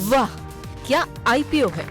वाह, क्या आईपीओ है।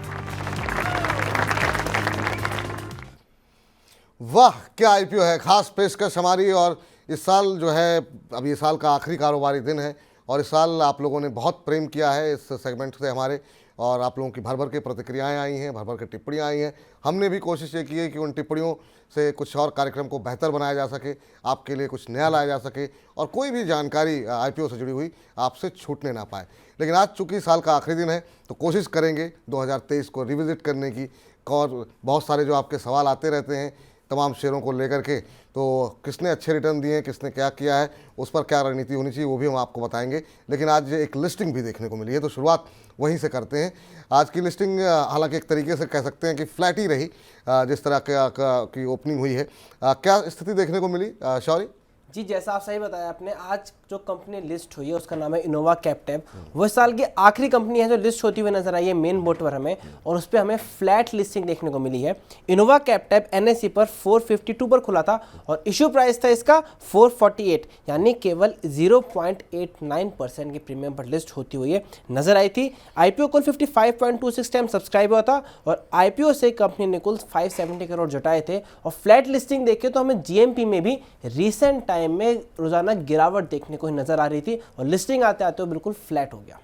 वाह क्या आईपीओ है, खास पेशकश हमारी। और इस साल जो है, अब ये साल का आखिरी कारोबारी दिन है और इस साल आप लोगों ने बहुत प्रेम किया है इस सेगमेंट से हमारे, और आप लोगों की भर भर के प्रतिक्रियाएं आई हैं, भर भर के टिप्पणियां आई हैं। हमने भी कोशिश ये की है कि उन टिप्पणियों से कुछ और कार्यक्रम को बेहतर बनाया जा सके, आपके लिए कुछ नया लाया जा सके और कोई भी जानकारी आईपीओ से जुड़ी हुई आपसे छूटने ना पाए। लेकिन आज चूँकि साल का आखिरी दिन है तो कोशिश करेंगे 2023 को रिविज़िट करने की। और बहुत सारे जो आपके सवाल आते रहते हैं तमाम शेयरों को लेकर के, तो किसने अच्छे रिटर्न दिए हैं, किसने क्या किया है, उस पर क्या रणनीति होनी चाहिए, वो भी हम आपको बताएंगे। लेकिन आज एक लिस्टिंग भी देखने को मिली है तो शुरुआत वहीं से करते हैं। आज की लिस्टिंग हालांकि एक तरीके से कह सकते हैं कि फ्लैट ही रही, जिस तरह की ओपनिंग हुई है। क्या स्थिति देखने को मिली शौरी? जी, जैसा आप सही बताया आपने, आज जो कंपनी लिस्ट हुई है उसका नाम है इनोवा कैपिटल। वो इस साल की आखिरी कंपनी है जो लिस्ट होती हुई नजर आई है मेन बोर्ड पर हमें, और उस पर हमें फ्लैट लिस्टिंग देखने को मिली है। इनोवा कैपिटल एनएसई पर 452 पर खुला था और इशू प्राइस था इसका 448, यानी केवल 0.89% की प्रीमियम पर लिस्ट होती हुई है नजर आई थी। आईपीओ कुल 55.26 टाइम सब्सक्राइब हुआ था और आईपीओ से कंपनी ने कुल 570 करोड़ जुटाए थे। और फ्लैट लिस्टिंग देखें तो हमें जीएमपी में भी रिसेंट टाइम में रोजाना गिरावट देखने को नजर आ रही थी और लिस्टिंग आते आते वो बिल्कुल फ्लैट हो गया।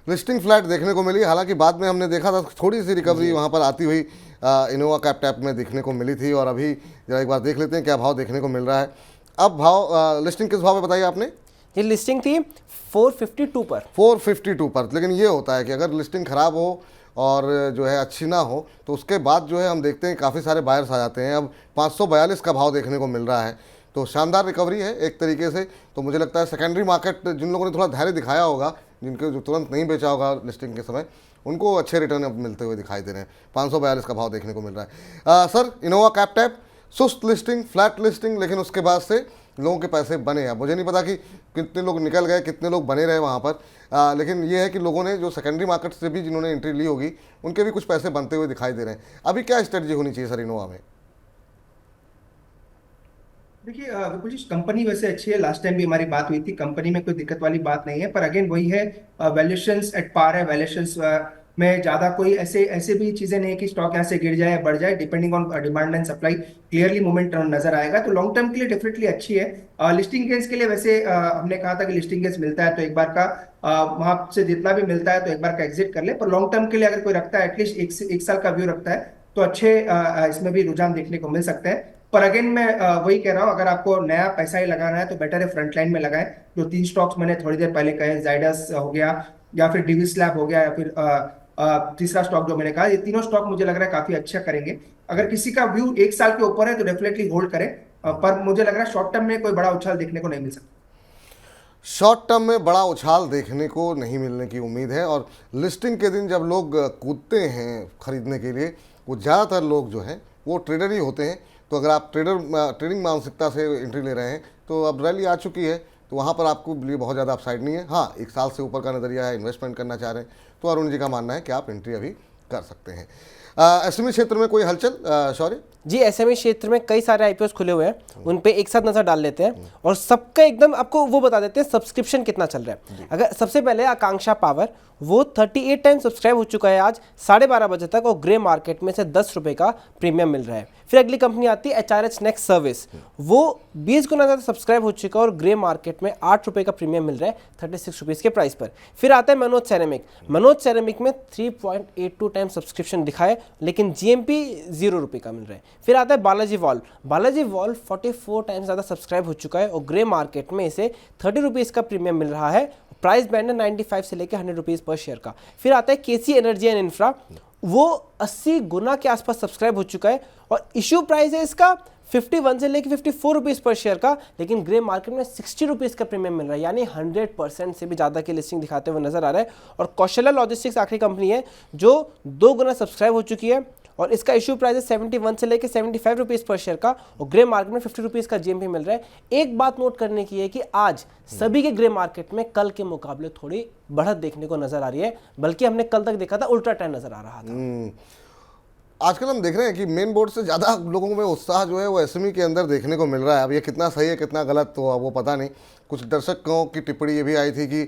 लिस्टिंग फ्लैट देखने को मिली, हालांकि बाद में हमने देखा था थोड़ी सी रिकवरी वहां पर आती हुई इनोवा कैपिटल में देखने को मिली थी। और अभी जरा एक बार देख लेते हैं क्या भाव देखने को मिल रहा है। अब भाव लिस्टिंग किस भाव में बताइए आपने? ये लिस्टिंग थी 452 पर। 452 पर। लेकिन ये होता है कि अगर लिस्टिंग खराब हो और जो है अच्छी ना हो तो उसके बाद जो है हम देखते हैं काफ़ी सारे बायर्स आ जाते हैं। अब 542 का भाव देखने को मिल रहा है, तो शानदार रिकवरी है एक तरीके से। तो मुझे लगता है सेकेंडरी मार्केट, जिन लोगों ने थोड़ा धैर्य दिखाया होगा, जिनके जो तुरंत नहीं बेचा होगा लिस्टिंग के समय, उनको अच्छे रिटर्न अब मिलते हुए दिखाई दे रहे हैं। 542 का भाव देखने को मिल रहा है। सर, इनोवा कैपिटल सुस्त लिस्टिंग, फ्लैट लिस्टिंग, लेकिन उसके बाद से लोगों के पैसे बने। अब मुझे नहीं पता कि कितने लोग निकल गए, कितने लोग बने रहे वहाँ पर, लेकिन ये है कि लोगों ने जो सेकेंडरी मार्केट से भी जिन्होंने एंट्री ली होगी उनके भी कुछ पैसे बनते हुए दिखाई दे रहे हैं। अभी क्या स्ट्रेटजी होनी चाहिए सर इनोवा में? देखिए विपुल जी, कंपनी वैसे अच्छी है, लास्ट टाइम भी हमारी बात हुई थी, कंपनी में कोई दिक्कत वाली बात नहीं है। पर अगेन वही है, वैल्यूएशंस एट पार है। वैल्यूएशंस में ज्यादा कोई ऐसे ऐसे भी चीजें नहीं है कि स्टॉक यहाँ से गिर जाए या बढ़ जाए, depending on demand and supply clearly movement नजर आएगा। तो लॉन्ग टर्म के लिए डेफिनेटली अच्छी है। लिस्टिंग गेंस के लिए वैसे हमने कहा था कि लिस्टिंग गेंस मिलता है तो एक बार का वहां से जितना भी मिलता है तो एक बार का एग्जिट कर ले। पर लॉन्ग टर्म के लिए अगर कोई रखता है, एटलीस्ट एक साल का व्यू रखता है, तो अच्छे इसमें भी रुझान देखने को मिल सकते हैं। पर अगेन मैं वही कह रहा हूं, अगर आपको नया पैसा ही लगाना है तो बेटर है फ्रंट लाइन में लगाएं। जो 3 स्टॉक्स मैंने थोड़ी देर पहले कहे, जाइडस हो गया या फिर डिविस लैब हो गया या फिर तीसरा स्टॉक जो मैंने कहा, ये तीनों स्टॉक मुझे लग रहा है काफी अच्छा करेंगे। अगर किसी का व्यू 1 साल के ऊपर है तो डेफिनेटली होल्ड करें। पर मुझे लग रहा है शॉर्ट टर्म में कोई बड़ा उछाल देखने को नहीं मिल सकता। शॉर्ट टर्म में बड़ा उछाल देखने को नहीं मिलने की उम्मीद है। और लिस्टिंग के दिन जब लोग कूदते हैं खरीदने के लिए, वो ज़्यादातर लोग जो हैं वो ट्रेडर ही होते हैं। तो अगर आप ट्रेडिंग मानसिकता से एंट्री ले रहे हैं तो अब रैली आ चुकी है, तो वहाँ पर आपको लिए बहुत ज़्यादा अपसाइड नहीं है। हाँ, 1 साल से ऊपर का नज़रिया है, इन्वेस्टमेंट करना चाह रहे हैं तो अरुण जी का मानना है कि आप एंट्री अभी कर सकते हैं। एसएमई क्षेत्र में कोई हलचल शौर्य? जी, एसएमई क्षेत्र में कई सारे आईपीओस खुले हुए हैं, उन पे एक साथ नजर डाल लेते हैं और सबका एकदम आपको वो बता देते हैं सब्सक्रिप्शन कितना चल रहा है। अगर सबसे पहले आकांक्षा पावर, वो 38 टाइम सब्सक्राइब हो चुका है आज 12:30 बजे तक और ग्रे मार्केट में से 10 रुपये का प्रीमियम मिल रहा है। फिर अगली कंपनी आती है एचआरएच नेक्स्ट सर्विस, वो 20 गुना ज़्यादा सब्सक्राइब हो चुका है और ग्रे मार्केट में 8 रुपये का प्रीमियम मिल रहा है 36 रुपीज़ के प्राइस पर। फिर आता है मनोज सेरेमिक। मनोज सेरेमिक में 3.82 टाइम सब्सक्रिप्शन दिखाए, लेकिन जीएमपी 0 रुपये का मिल रहा है। फिर आता है Balaji valve. Balaji valve 44 times ज़्यादा सब्सक्राइब हो चुका है और ग्रे मार्केट में इसे 30 रुपीज़ का प्रीमियम मिल रहा है। प्राइस बैंड है 95 से लेकर 100 रुपीज़ पर शेयर का। फिर आता है केसी एनर्जी एंड इंफ्रा, वो 80 गुना के आसपास सब्सक्राइब हो चुका है और इश्यू प्राइस है इसका 51 से लेकर 54 रुपीज़ पर शेयर का, लेकिन ग्रे मार्केट में 60 रुपीज़ का प्रीमियम मिल रहा है, यानी 100% से भी ज़्यादा की लिस्टिंग दिखाते हुए नजर आ रहा है। और कौशल्या लॉजिस्टिक्स आखिरी कंपनी है जो 2 गुना सब्सक्राइब हो चुकी है और इसका इशू प्राइस है 71 से लेकर 75 रुपीज़ पर शेयर का और ग्रे मार्केट में 50 रुपीज़ का जीएमपी मिल रहा है। एक बात नोट करने की है कि आज सभी के ग्रे मार्केट में कल के मुकाबले थोड़ी बढ़त देखने को नजर आ रही है, बल्कि हमने कल तक देखा था उल्टा ट्रेंड नजर आ रहा था। आजकल हम देख रहे हैं कि मेन बोर्ड से ज़्यादा लोगों में उत्साह जो है वो एसएमई के अंदर देखने को मिल रहा है। अब ये कितना सही है कितना गलत तो वो पता नहीं। कुछ दर्शकों की टिप्पणी ये भी आई थी कि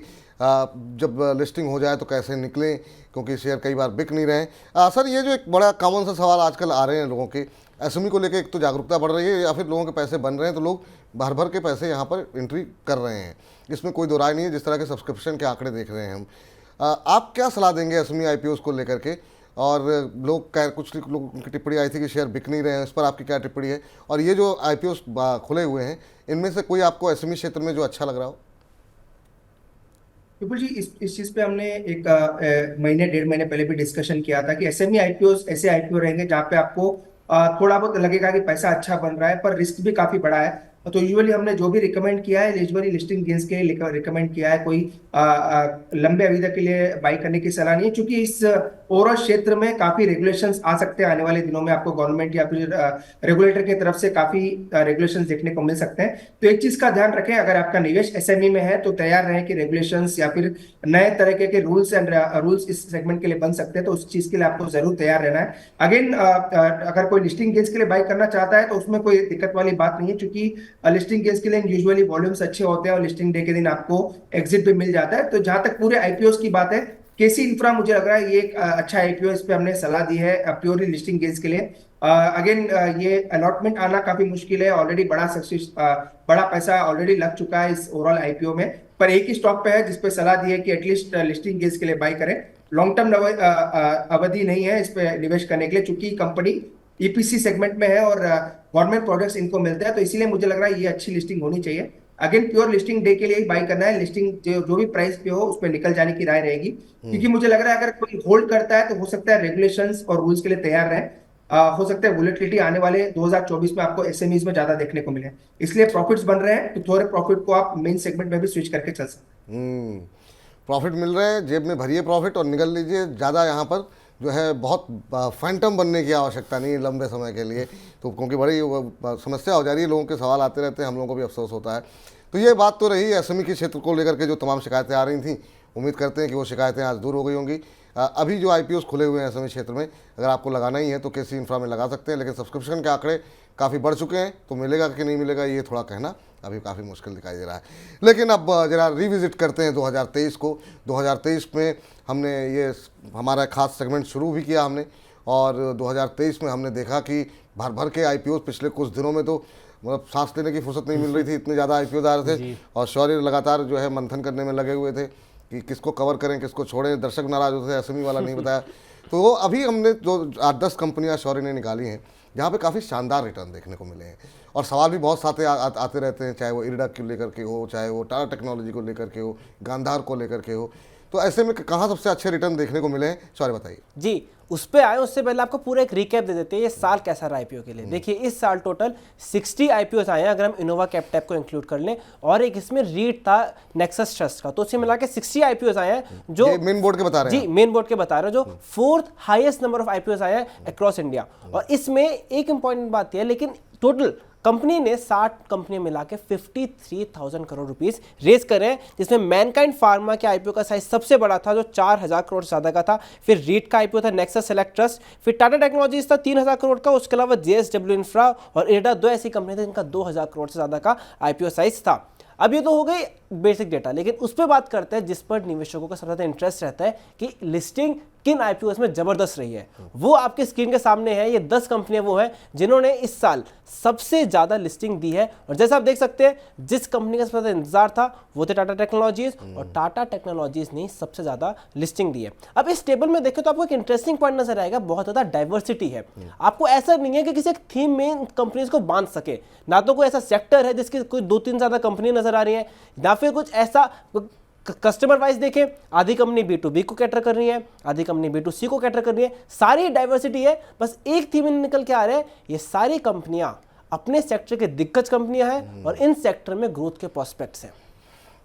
जब लिस्टिंग हो जाए तो कैसे निकलें, क्योंकि शेयर कई बार बिक नहीं रहे। सर, ये जो एक बड़ा कॉमन सा सवाल आजकल आ रहे हैं लोगों के, एसएमई को लेकर, एक तो जागरूकता बढ़ रही है या फिर लोगों के पैसे बन रहे हैं तो लोग भर भर के पैसे यहाँ पर एंट्री कर रहे हैं, इसमें कोई दो राय नहीं है, जिस तरह के सब्सक्रिप्शन के आंकड़े देख रहे हैं हम। आप क्या सलाह देंगे एसएमई आईपीओ को लेकर के? और कुछ लोगों की टिप्पणी आई थी कि शेयर बिक नहीं रहे हैं, इस पर आपकी क्या टिप्पणी है? और ये जो आईपीओ खुले हुए हैं, इनमें से कोई आपको एसएमई क्षेत्र में जो अच्छा लग रहा हो? विपुल जी, इस चीज पे हमने एक महीने 1.5 महीने पहले भी डिस्कशन किया था कि एसएमई आईपीओ ऐसे आईपीओ रहेंगे जहाँ पे आपको थोड़ा बहुत लगेगा कि पैसा अच्छा बन रहा है, पर रिस्क भी काफी बड़ा है। तो यूजुअली हमने जो भी रिकमेंड किया है, यूजुअली लिस्टिंग गेन्स के लिए रिकमेंड किया है। कोई लंबे अवधि के लिए बाई करने की सलाह नहीं है, क्योंकि इस ओवरऑल क्षेत्र में काफी रेगुलेशंस आ सकते हैं आने वाले दिनों में। आपको गवर्नमेंट या फिर रेगुलेटर की तरफ से काफी रेगुलेशंस देखने को मिल सकते हैं। तो एक चीज का ध्यान रखें, अगर आपका निवेश एसएमई में है तो तैयार रहें कि रेगुलेशंस या फिर नए तरीके के रूल्स इस सेगमेंट के लिए बन सकते हैं, तो उस चीज के लिए आपको जरूर तैयार रहना है। अगेन, अगर कोई लिस्टिंग गेन्स के लिए बाई करना चाहता है तो उसमें कोई दिक्कत वाली बात नहीं है, क्योंकि लिस्टिंग गेन्स के लिए यूजुअली वॉल्यूम्स अच्छे होते हैं और लिस्टिंग डे के दिन आपको एग्जिट भी मिल जाता है। तो जहां तक पूरे आईपीओ की बात है, केसी इंफ्रा मुझे लग रहा है ये एक अच्छा आईपीओ, इस पे हमने सलाह दी है प्योरली लिस्टिंग गेन्स के लिए। अगेन, ये अलॉटमेंट आना काफी मुश्किल है, ऑलरेडी बड़ा पैसा ऑलरेडी लग चुका है इस ओवरऑल आईपीओ में। पर एक ही स्टॉक पे है जिसपे सलाह दी है कि एटलीस्ट लिस्टिंग गेन्स के लिए बाई करें। लॉन्ग टर्म अवधि नहीं है इस पे निवेश करने के लिए, चूंकि कंपनी ईपीसी सेगमेंट में है और गवर्नमेंट प्रोडक्ट्स इनको मिलते हैं, तो इसीलिए मुझे लग रहा है ये अच्छी लिस्टिंग होनी चाहिए। अगेन, प्योर लिस्टिंग डे के लिए ही बाई करना है। लिस्टिंग जो भी प्राइस पे हो उस पर निकल जाने की राय रहेगी, क्योंकि मुझे लग रहा है अगर कोई होल्ड करता है तो हो सकता है रेगुलेशंस और रूल्स के लिए तैयार रहे। हो सकता है वोलेटिलिटी आने वाले 2024 में आपको एसएमईज में ज्यादा देखने को मिले, इसलिए प्रॉफिट्स बन रहे हैं तो थोड़े प्रॉफिट को आप मेन सेगमेंट में भी स्विच करके चल सकते हैं। प्रॉफिट मिल रहे हैं, जेब में भरिए प्रॉफिट और निकल लीजिए। ज़्यादा यहाँ पर जो है बहुत फैंटम बनने की आवश्यकता नहीं है लंबे समय के लिए, तो क्योंकि बड़ी समस्या हो जा रही है, लोगों के सवाल आते रहते हैं, हम लोगों को भी अफसोस होता है। तो ये बात तो रही एसएमई के क्षेत्र को लेकर के जो तमाम शिकायतें आ रही थी। उम्मीद करते हैं कि वो शिकायतें आज दूर हो गई होंगी। अभी जो आईपीओस खुले हुए हैं एसएमई क्षेत्र में, अगर आपको लगाना ही है तो केसी इंफ्रा में लगा सकते हैं, लेकिन सब्सक्रिप्शन के आंकड़े काफ़ी बढ़ चुके हैं, तो मिलेगा कि नहीं मिलेगा ये थोड़ा कहना अभी काफ़ी मुश्किल दिखाई दे रहा है। लेकिन अब जरा रिविजिट करते हैं 2023 को। 2023 में हमने ये हमारा खास सेगमेंट शुरू भी किया हमने, और 2023 में हमने देखा कि भर भर के आईपीओ पिछले कुछ दिनों में तो मतलब सांस लेने की फुर्सत नहीं मिल रही थी, इतने ज़्यादा आईपीओ आ रहे थे, और शौर्य लगातार जो है मंथन करने में लगे हुए थे कि किसको कवर करें किसको छोड़ें। दर्शक नाराज होते थे, एसएमई वाला नहीं बताया। तो अभी हमने जो 8-10 कंपनियां शौर्य ने निकाली हैं जहाँ पे काफ़ी शानदार रिटर्न देखने को मिले हैं, और सवाल भी बहुत सारे आते रहते हैं, चाहे वो इरडा को लेकर के हो, चाहे वो टाटा टेक्नोलॉजी को लेकर के हो, गांधार को लेकर के हो। तो ऐसे में कहाँ सबसे अच्छे रिटर्न देखने को मिले हैं, शौर्य बताइए। जी, उस पे आए उससे पहले आपको पूरा एक रिकैप दे देते हैं ये साल कैसा रहा आईपीओ के लिए। देखिए, इस साल टोटल 60 आईपीओ आए हैं अगर हम इनोवा कैपटैप को इंक्लूड कर लें, और एक इसमें रीट था नेक्सस ट्रस्ट का, तो उससे मिला के 60 आईपीओ आए हैं जो मेन बोर्ड के बता रहे हैं। जी, मेन बोर्ड के बता रहे हैं, जो 4th highest number of IPO आए हैं अक्रॉस इंडिया। और इसमें एक इंपॉर्टेंट बात है, लेकिन टोटल कंपनी ने 60 कंपनियां मिला के 53,000 करोड़ रुपीस रेज करे हैं, जिसमें मैनकाइंड फार्मा के आईपीओ का साइज सबसे बड़ा था जो 4,000 करोड़ से ज्यादा का था। फिर रीट का आईपीओ था नेक्सस सेलेक्ट ट्रस्ट, फिर टाटा टेक्नोलॉजीज था 3,000 करोड़ का, उसके अलावा जेएसडब्ल्यू इंफ्रा और इरडा, दो ऐसी कंपनी थी जिनका 2,000 करोड़ से ज्यादा का आईपीओ साइज था। अब ये तो हो गई बेसिक डेटा, लेकिन उस पर बात करते हैं जिस पर निवेशकों का सबसे ज्यादा इंटरेस्ट रहता है कि लिस्टिंग किन आईपीओ में जबरदस्त रही है। वो आपके स्क्रीन के सामने है। ये 10 कंपनियां वो हैं जिन्होंने इस साल सबसे ज्यादा लिस्टिंग दी है, और जैसा आप देख सकते हैं जिस कंपनी का सबसे ज्यादा इंतजार था वो थे टाटा टेक्नोलॉजीज, और टाटा टेक्नोलॉजीज ने सबसे ज्यादा लिस्टिंग दी है। अब इस टेबल में देखें तो आपको एक इंटरेस्टिंग पॉइंट नजर आएगा, बहुत ज्यादा डाइवर्सिटी है। आपको ऐसा नहीं है कि किसी एक थीम में कंपनीज को बांध सके, ना तो कोई ऐसा सेक्टर है जिसकी कोई 2-3 ज्यादा कंपनी नजर आ रही है, या फिर कुछ ऐसा कस्टमर वाइज देखें आधी कंपनी B2B को कैटर कर रही है, आधी कंपनी B2C को कैटर कर रही है, सारी डाइवर्सिटी है। बस एक थीम निकल के आ रहे हैं, ये सारी कंपनियां अपने सेक्टर के दिग्गज कंपनियां हैं और इन सेक्टर में ग्रोथ के प्रोस्पेक्ट्स हैं।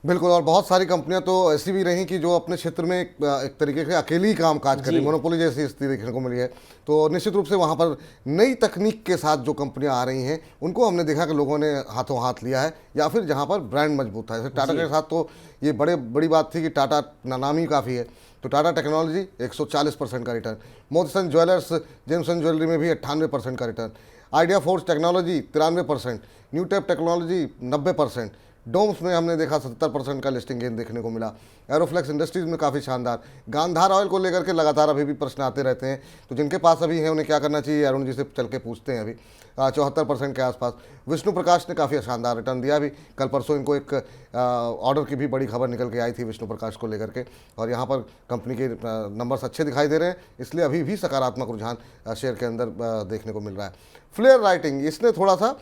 बिल्कुल, और बहुत सारी कंपनियां तो ऐसी भी रहीं कि जो अपने क्षेत्र में एक तरीके से अकेली ही काम काज कर रही, मोनोपोली जैसी स्थिति देखने को मिली है। तो निश्चित रूप से वहां पर नई तकनीक के साथ जो कंपनियां आ रही हैं उनको हमने देखा कि लोगों ने हाथों हाथ लिया है, या फिर जहां पर ब्रांड मजबूत था। जैसे टाटा के साथ तो ये बड़ी बात थी कि टाटा नाम ही काफ़ी है। तो टाटा टेक्नोलॉजी 140% का रिटर्न, मोतीसन ज्वेलर्स जेमसन ज्वेलरी में भी 98% का रिटर्न, आइडिया फोर्स टेक्नोलॉजी 93%, न्यूटेप टेक्नोलॉजी 90%, डोम्स में हमने देखा 70% का लिस्टिंग गेन देखने को मिला। एरोफ्लेक्स इंडस्ट्रीज़ में काफ़ी शानदार। गांधार ऑयल को लेकर के लगातार अभी भी प्रश्न आते रहते हैं, तो जिनके पास अभी है उन्हें क्या करना चाहिए, अरुण जी से चल के पूछते हैं। अभी 74% के आसपास विष्णु प्रकाश ने काफ़ी शानदार रिटर्न दिया। अभी कल परसों इनको एक ऑर्डर की भी बड़ी खबर निकल के आई थी विष्णु प्रकाश को लेकर के, और यहाँ पर कंपनी के नंबर्स अच्छे दिखाई दे रहे हैं, इसलिए अभी भी सकारात्मक रुझान शेयर के अंदर देखने को मिल रहा है। फ्लेयर राइटिंग, इसने थोड़ा सा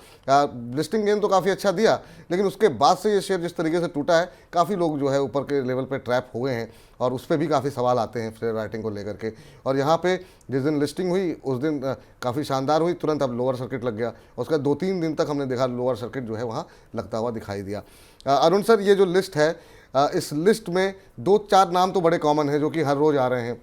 लिस्टिंग गेन तो काफ़ी अच्छा दिया, लेकिन उसके बाद से ये शेयर जिस तरीके से टूटा है, काफ़ी लोग जो है ऊपर के लेवल पे ट्रैप हो गए हैं, और उस पर भी काफ़ी सवाल आते हैं फ्लेयर राइटिंग को लेकर के। और यहाँ पे जिस दिन लिस्टिंग हुई उस दिन काफ़ी शानदार हुई, तुरंत अब लोअर सर्किट लग गया, उसका 2-3 दिन तक हमने देखा लोअर सर्किट जो है वहाँ लगता हुआ दिखाई दिया। अरुण सर, ये जो लिस्ट है, इस लिस्ट में 2-4 नाम तो बड़े कॉमन हैं जो कि हर रोज़ आ रहे हैं।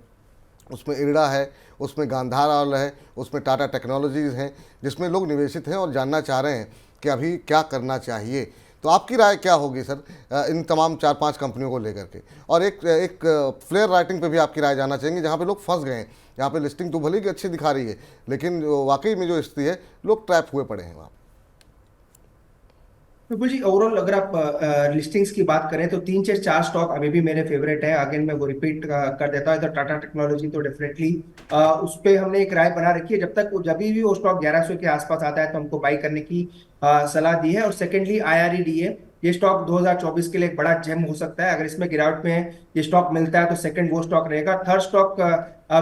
उसमें इरडा है, उसमें गांधार ऑयल है, उसमें टाटा टेक्नोलॉजीज़ हैं, जिसमें लोग निवेशित हैं और जानना चाह रहे हैं कि अभी क्या करना चाहिए। तो आपकी राय क्या होगी सर इन तमाम 4-5 कंपनियों को लेकर के? और एक फ्लेयर राइटिंग पे भी आपकी राय जानना चाहेंगे, जहाँ पे लोग फंस गए हैं, जहाँ पे लिस्टिंग तो भले ही अच्छी दिखा रही है, लेकिन वाकई में जो स्थिति है, लोग ट्रैप हुए पड़े हैं वहाँ। बिल्कुल जी, ओवरऑल अगर आप लिस्टिंग्स की बात करें तो 3 से 4 स्टॉक अभी भी मेरे फेवरेट है। अगेन मैं वो रिपीट कर देता हूँ। तो टाटा टेक्नोलॉजी तो डेफिनेटली उस पर हमने एक राय बना रखी है, जब भी वो स्टॉक 1100 के आसपास आता है तो हमको बाई करने की सलाह दी है। और सेकेंडली IREDA, ये स्टॉक 2024 के लिए एक बड़ा जेम हो सकता है। अगर इसमें गिरावट में ये स्टॉक मिलता है तो सेकंड वो स्टॉक रहेगा। थर्ड स्टॉक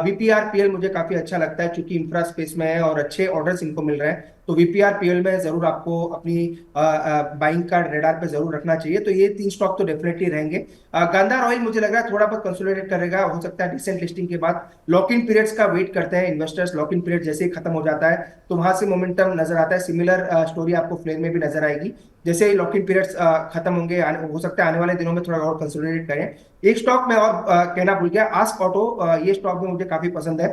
VPRPL मुझे काफी अच्छा लगता है, क्योंकि इंफ्रा स्पेस में है और अच्छे ऑर्डर्स इनको मिल रहे हैं, तो VPRPL में जरूर आपको अपनी बाइंग का रेडार पे जरूर रखना चाहिए। तो ये 3 स्टॉक तो डेफिनेटली रहेंगे। गांधार ऑयल मुझे लग रहा है थोड़ा बहुत कंसोलिडेट करेगा, हो सकता है डिसेंट लिस्टिंग के बाद। लॉक इन पीरियड्स का वेट करते हैं इन्वेस्टर्स, लॉक इन पीरियड जैसे ही खत्म हो जाता है तो वहां से मोमेंटम नजर आता है। सिमिलर स्टोरी आपको फ्लेयर में भी नजर आएगी। जैसे ही लॉक इन पीरियड्स खत्म होंगे, हो सकता है आने वाले दिनों में थोड़ा और कंसोलिडेट करें। एक स्टॉक में और कहना भूल गया, आस्क ऑटो, ये स्टॉक भी मुझे काफी पसंद है।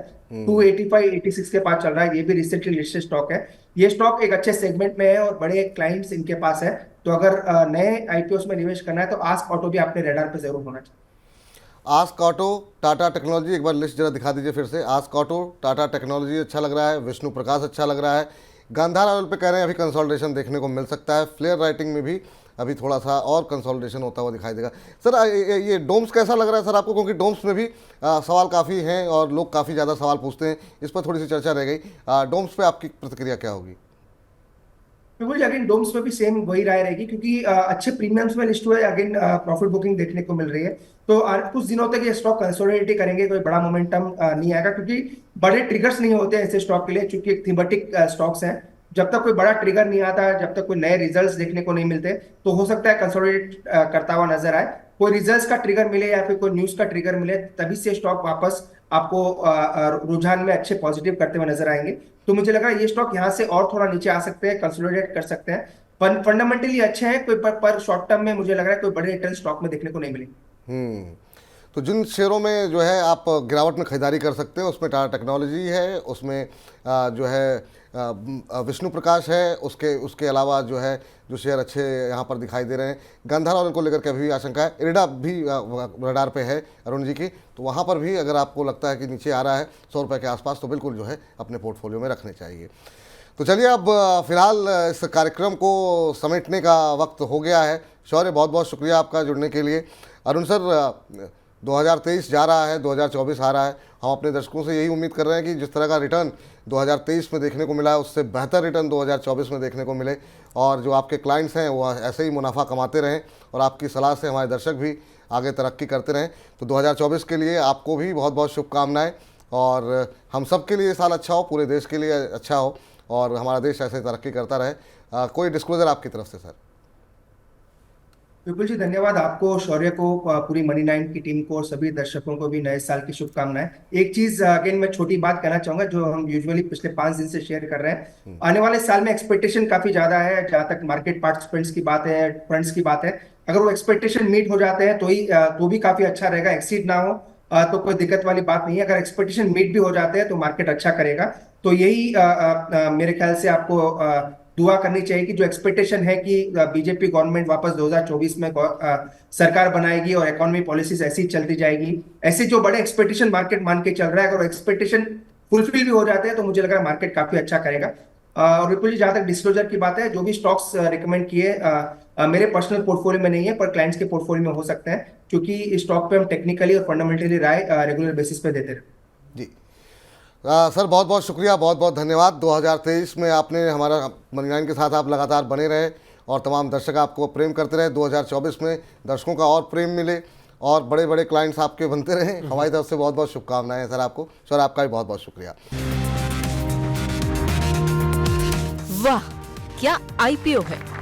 285-86 के पास चल रहा है, ये भी रिसेंटली लिस्टेड स्टॉक है। ये स्टॉक एक अच्छे सेगमेंट में है और बड़े क्लाइंट्स इनके पास है, तो अगर नए IPOs में निवेश करना है तो आस्क ऑटो भी आपके रेडार पे जरूर होना चाहिए। आस्क ऑटो, टाटा टेक्नोलॉजी, एक बार लिस्ट जरा दिखा दीजिए फिर से। आस्क ऑटो, टाटा टेक्नोलॉजी अच्छा लग रहा है, विष्णु प्रकाश अच्छा लग रहा है, गांधार ऑयल पे कह रहे हैं अभी कंसोलिडेशन देखने को मिल सकता है, फ्लेयर राइटिंग में भी अभी थोड़ा सा और कंसोलिडेशन होता हुआ दिखाई देगा। सर ये डोम्स कैसा लग रहा है सर आपको, क्योंकि डोम्स में भी सवाल काफ़ी हैं और लोग काफ़ी ज़्यादा सवाल पूछते हैं, इस पर थोड़ी सी चर्चा रह गई। डोम्स पे आपकी प्रतिक्रिया क्या होगी? बिल्कुल, अगेन डोम्स में भी सेम वही राय रहेगी, क्योंकि अच्छे प्रीमियम्स में लिस्ट हुए, अगेन प्रॉफिट बुकिंग देखने को मिल रही है। तो कुछ दिनों तक ये स्टॉक कंसोलिडेट करेंगे, कोई बड़ा मोमेंटम नहीं आएगा, क्योंकि बड़े ट्रिगर्स नहीं होते ऐसे स्टॉक के लिए, क्योंकि एक थीमेटिक स्टॉक्स हैं। जब तक कोई बड़ा ट्रिगर नहीं आता, जब तक कोई नए रिजल्ट्स देखने को नहीं मिलते, तो हो सकता है कंसोलिडेट करता हुआ नजर आए। कोई रिजल्ट्स का ट्रिगर मिले या फिर कोई न्यूज का ट्रिगर मिले, तभी से स्टॉक वापस आपको रुझान में अच्छे पॉजिटिव करते हुए नजर आएंगे। तो मुझे लगा ये स्टॉक यहाँ से और थोड़ा नीचे आ सकते हैं, कंसोलिडेट कर सकते हैं। फंडामेंटली अच्छे हैं, कोई पर शॉर्ट टर्म में मुझे लग रहा है कोई बड़े रिटर्न स्टॉक में देखने को नहीं मिलेंगे। तो जिन शेयरों में जो है आप गिरावट में खरीदारी कर सकते हैं, उसमें टाटा टेक्नोलॉजी है, उसमें जो है विष्णु प्रकाश है, उसके अलावा जो है जो शेयर अच्छे यहाँ पर दिखाई दे रहे हैं। गांधार ऑयल को लेकर के अभी भी आशंका है, इरडा भी रडार पे है अरुण जी की, तो वहाँ पर भी अगर आपको लगता है कि नीचे आ रहा है 100 रुपये के आसपास, तो बिल्कुल जो है अपने पोर्टफोलियो में रखने चाहिए। तो चलिए अब फिलहाल इस कार्यक्रम को समेटने का वक्त हो गया है। शौर्य, बहुत बहुत शुक्रिया आपका जुड़ने के लिए। अरुण सर, 2023 जा रहा है, 2024 आ रहा है, हम अपने दर्शकों से यही उम्मीद कर रहे हैं कि जिस तरह का रिटर्न 2023 में देखने को मिला है, उससे बेहतर रिटर्न 2024 में देखने को मिले, और जो आपके क्लाइंट्स हैं वो ऐसे ही मुनाफा कमाते रहें, और आपकी सलाह से हमारे दर्शक भी आगे तरक्की करते रहें। तो 2024 के लिए आपको भी बहुत बहुत शुभकामनाएँ, और हम सब के लिए साल अच्छा हो, पूरे देश के लिए अच्छा हो, और हमारा देश ऐसे तरक्की करता रहे। कोई डिस्क्लोजर आपकी तरफ से सर? बिल्कुल जी, धन्यवाद आपको, शौर्य को, पूरी मनी 9 की टीम को और सभी दर्शकों को भी नए साल की शुभकामनाएं। एक चीज अगेन मैं छोटी बात कहना चाहूंगा, जो हम यूजुअली पिछले 5 दिन से शेयर कर रहे हैं, आने वाले साल में एक्सपेक्टेशन काफी ज्यादा है। जहां तक मार्केट पार्टिसिपेंट्स की बात है, फंड्स की बात है, अगर वो एक्सपेक्टेशन मीट हो जाते हैं तो भी काफी अच्छा रहेगा। एक्सीड ना हो तो कोई दिक्कत वाली बात नहीं है, अगर एक्सपेक्टेशन मीट भी हो जाते हैं तो मार्केट अच्छा करेगा। तो यही मेरे ख्याल से आपको दुआ करनी चाहिए कि जो एक्सपेक्टेशन है कि बीजेपी गवर्नमेंट वापस 2024 में सरकार बनाएगी और इकोनॉमी पॉलिसीज ऐसी चलती जाएगी, ऐसे जो बड़े एक्सपेक्टेशन मार्केट मान के चल रहा है, अगर एक्सपेक्टेशन फुलफिल भी हो जाते हैं तो मुझे लग रहा है मार्केट काफी अच्छा करेगा। और विपुल जी, जहां तक डिस्क्लोजर की बात है, जो भी स्टॉक्स रिकमेंड किए मेरे पर्सनल पोर्टफोलियो में नहीं है, पर क्लाइंट्स के पोर्टफोलियो में हो सकते हैं, क्योंकि इस स्टॉक पे हम टेक्निकली और फंडामेंटली राय रेगुलर बेसिस पे देते हैं। जी सर, बहुत बहुत शुक्रिया, बहुत बहुत धन्यवाद। 2023 में आपने हमारा मनी लाइन के साथ आप लगातार बने रहे और तमाम दर्शक आपको प्रेम करते रहे। 2024 में दर्शकों का और प्रेम मिले और बड़े बड़े क्लाइंट्स आपके बनते रहे। हमारी तरफ से बहुत बहुत शुभकामनाएं सर आपको। सर आपका भी बहुत बहुत शुक्रिया। वाह, क्या आईपीओ है।